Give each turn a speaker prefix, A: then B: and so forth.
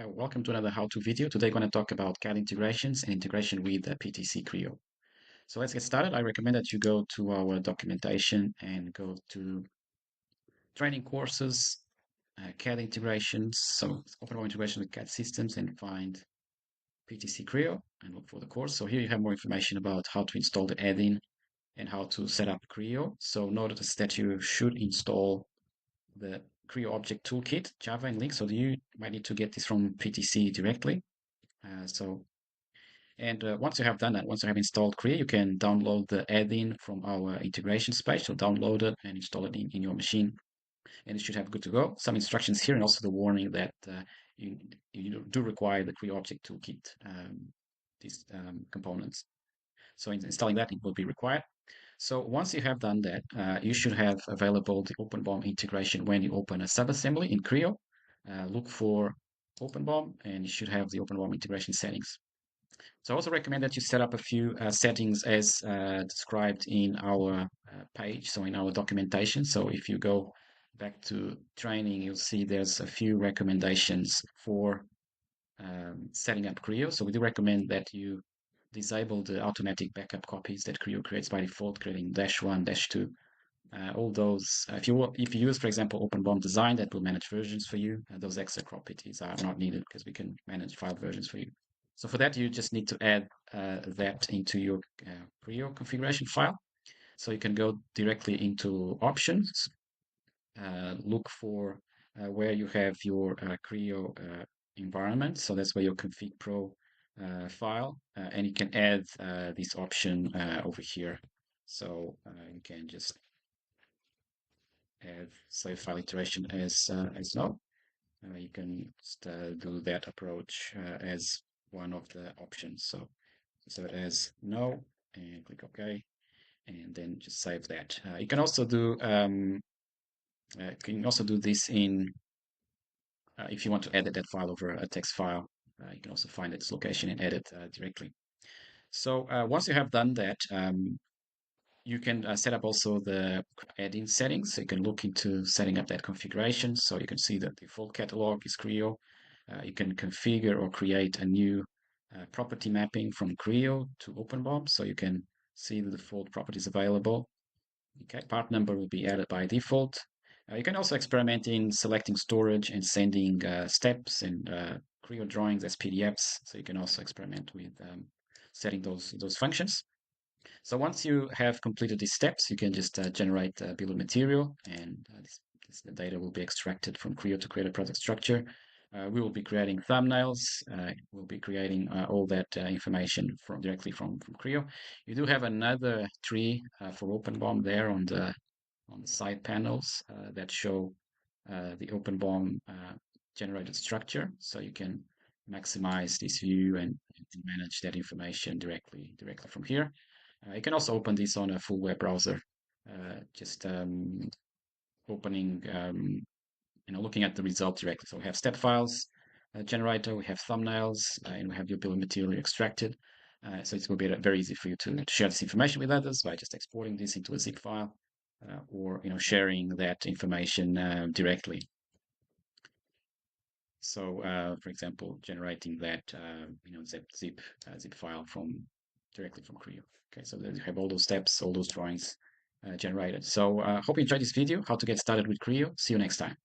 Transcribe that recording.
A: Welcome to another how-to video. Today, we're going to talk about CAD integrations and integration with PTC Creo. So let's get started. I recommend that you go to our documentation and go to training courses, CAD integrations, so OpenBOM integration with CAD systems, and find PTC Creo and look for the course. So here you have more information about how to install the add-in and how to set up Creo. So notice that you should install the Creo Object Toolkit, Java and Link. So you might need to get this from PTC directly. Once you have done that, once you have installed Creo, you can download the add-in from our integrations page. So download it and install it in your machine, and it should have good to go. Some instructions here, and also the warning that you do require the Creo Object Toolkit, these components. So installing that, it will be required. So once you have done that, you should have available the OpenBOM integration when you open a subassembly in Creo. Look for OpenBOM, and you should have the OpenBOM integration settings. So I also recommend that you set up a few settings as described in our page, so in our documentation. So if you go back to training, you'll see there's a few recommendations for setting up Creo. So we do recommend that you disable the automatic backup copies that Creo creates by default, creating -1, -2. All those, if you use, for example, OpenBOM Design, that will manage versions for you. Those extra properties are not needed because we can manage file versions for you. So for that, you just need to add that into your Creo configuration file. So you can go directly into Options, look for where you have your Creo environment. So that's where your config pro file, and you can add this option over here. So you can just add save file iteration as no. You can just do that approach as one of the options. So it as no, and click OK, and then just save that. You can also do this in if you want to edit that file over a text file. You can also find its location and edit directly. So once you have done that, you can set up also the add-in settings. So you can look into setting up that configuration. So you can see that the default catalog is Creo. You can configure or create a new property mapping from Creo to OpenBOM. So you can see the default properties available. Okay, part number will be added by default. You can also experiment in selecting storage and sending steps and Creo drawings as PDFs. So you can also experiment with setting those functions. So once you have completed these steps, you can just generate a bill of material, and the data will be extracted from Creo to create a project structure. We will be creating thumbnails. We'll be creating all that information directly from Creo. You do have another tree for OpenBOM there on the side panels that show the OpenBOM generated structure, so you can maximize this view and manage that information directly from here. You can also open this on a full web browser, just opening, looking at the result directly. So we have step files generator, we have thumbnails, and we have your bill of material extracted. So it will be very easy for you to share this information with others by just exporting this into a zip file, or sharing that information directly. So, for example, generating that zip file directly from Creo. Okay, so there you have all those steps, all those drawings generated. So, hope you enjoyed this video, how to get started with Creo. See you next time.